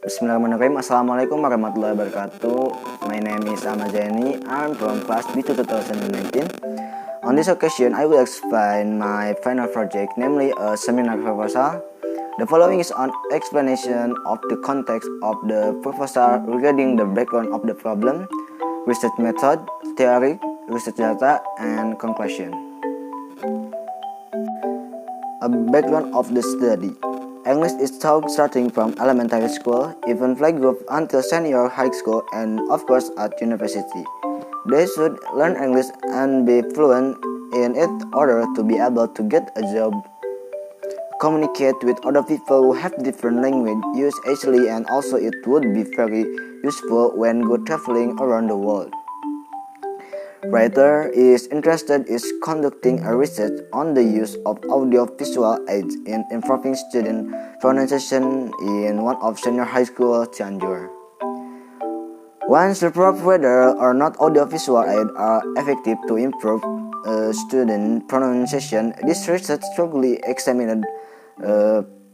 Bismillahirrahmanirrahim. Assalamualaikum warahmatullahi wabarakatuh. My name is Ahmad Zaeni. I'm from class B2-2019. On this occasion, I will explain my final project, namely a seminar proposal. The following is an explanation of the context of the proposal regarding the background of the problem, research method, theory, research data, and conclusion. A background of the study. English is taught starting from elementary school, even playgroup until senior high school, and of course at university. They should learn English and be fluent in it in order to be able to get a job, communicate with other people who have different language use easily, and also it would be very useful when go traveling around the world. Writer is interested in conducting a research on the use of audio-visual aids in improving student pronunciation in one of senior high school Cianjur. Once to prove whether or not audio-visual aids are effective to improve student pronunciation, this research strongly examined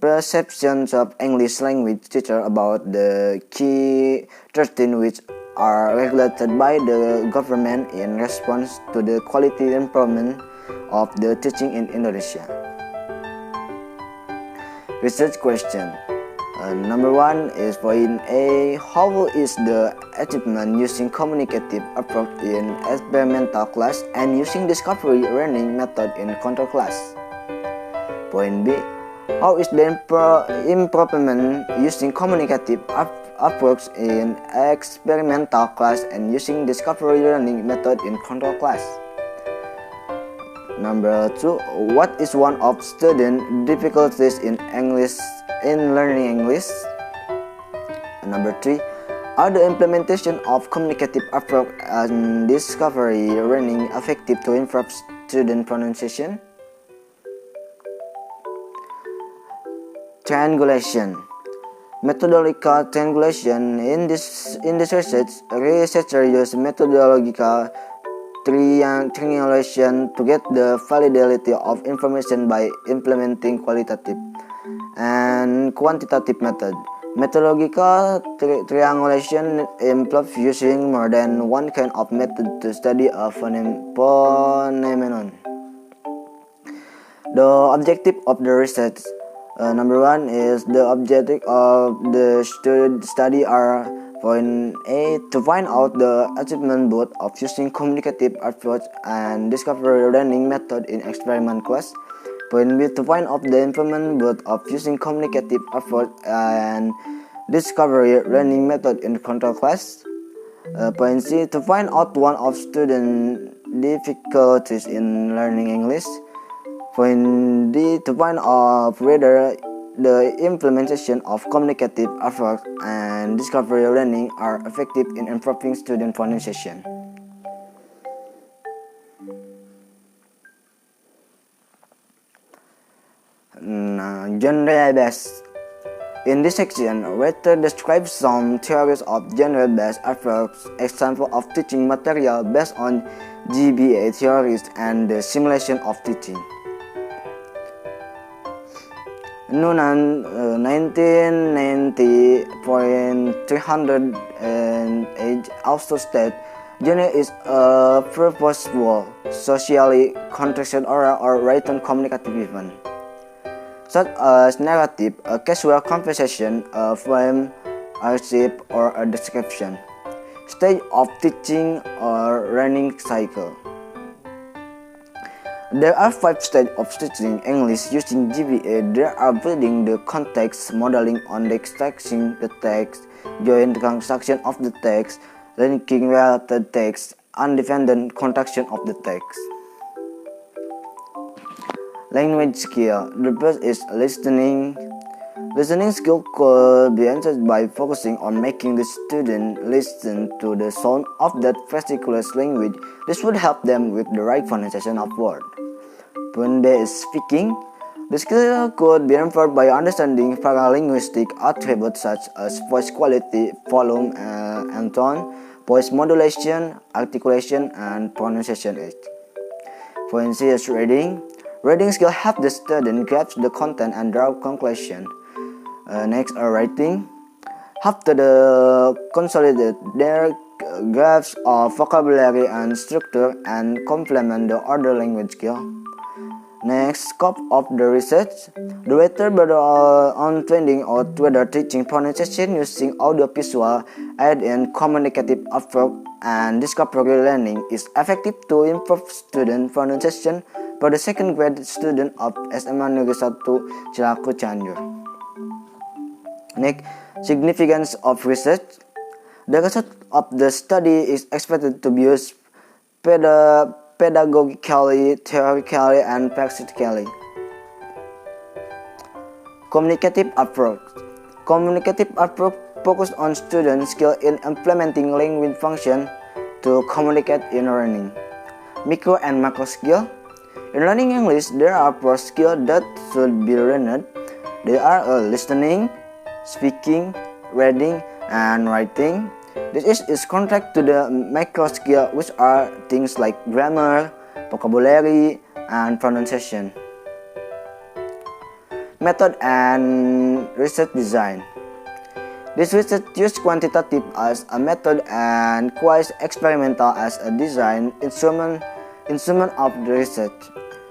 perceptions of English language teachers about the key 13 which are regulated by the government in response to the quality improvement of the teaching in Indonesia. Research question. Number 1 is point A. How is the achievement using communicative approach in experimental class and using discovery learning method in control class? Point B. How is the improvement using communicative approach in experimental class and using discovery learning method in control class? Number 2. What is one of student difficulties in learning English? Number 3. Are the implementation of communicative approach and discovery learning effective to improve student pronunciation? Triangulation. Methodological triangulation. In this research, researchers use methodological triangulation to get the validity of information by implementing qualitative and quantitative method. Methodological triangulation involves using more than one kind of method to study a phenomenon. The objective of the research. Number 1 is the objective of the study are point A. To find out the achievement both of using communicative approach and discovery learning method in experiment class. Point B. To find out the improvement both of using communicative approach and discovery learning method in control class. Point C. To find out one of student difficulties in learning English. Point D. To find out whether the implementation of communicative approach and discovery learning are effective in improving student pronunciation. Genre-based. In this section, writer describes some theories of genre-based approach, example of teaching material based on GBA theories and the simulation of teaching. Noonan 1990.308 also states genre is a purposeful, socially constructed oral or written communicative event, such as narrative, a casual conversation, a poem, a recipe, or a description, stage of teaching or learning cycle. There are 5 stages of teaching English using GBA. There are building the context, modeling on the extracting the text, joint construction of the text, linking related text, independent construction of the text. Language skill. The first is listening. Listening skill could be enhanced by focusing on making the student listen to the sound of that particular language. This would help them with the right pronunciation of words. Point B is speaking. The skill could be improved by understanding paralinguistic attributes such as voice quality, volume and tone, voice modulation, articulation, and pronunciation. Point C is reading. Reading skill help the student grasp the content and draw conclusion. Next are writing. After the consolidate their graphs of vocabulary and structure and complement the other language skill. Next, scope of the research. The writer on training or whether teaching pronunciation using audiovisual aid in communicative approach and discovery learning is effective to improve student pronunciation for the second grade student of SMA Negeri 1 Cilaku Cianjur. Next, significance of research. The result of the study is expected to be used pedagogically, theoretically, and practically. Communicative approach. Communicative approach focused on student skill in implementing language function to communicate in learning. Micro and macro skill. In learning English, there are four skills that should be learned. They are listening, speaking, reading, and writing. This is contract to the macro skill, which are things like grammar, vocabulary, and pronunciation. Method and research design. This research uses quantitative as a method and quasi-experimental as a design instrument of the research.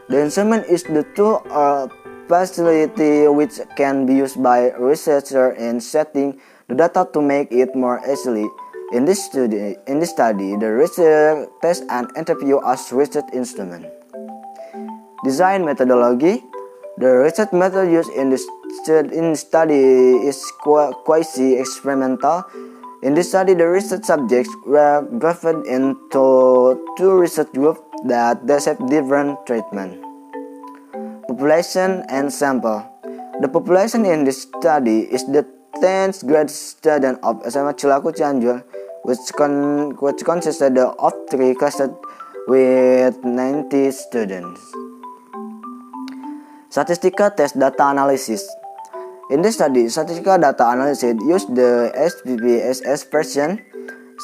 The instrument is the tool or facility which can be used by a researcher in setting the data to make it more easily. In this study, the researcher tests and interview as research instrument. Design methodology. The research method used in the study is quasi-experimental. In this study, the research subjects were grouped into two research groups that accept different treatment. Population and sample. The population in this study is the 10th grade student of SMA Cilaku Cianjur, which consisted of 3 classes with 90 students. Statistical test data analysis. In this study, statistical data analysis used the SPSS version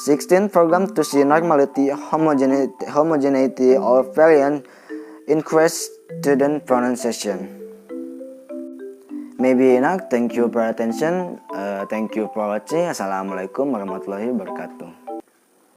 16 program to see normality, homogeneity, or variance increase student pronunciation. Maybe enough. Thank you for attention. Thank you for watching. Assalamualaikum warahmatullahi wabarakatuh.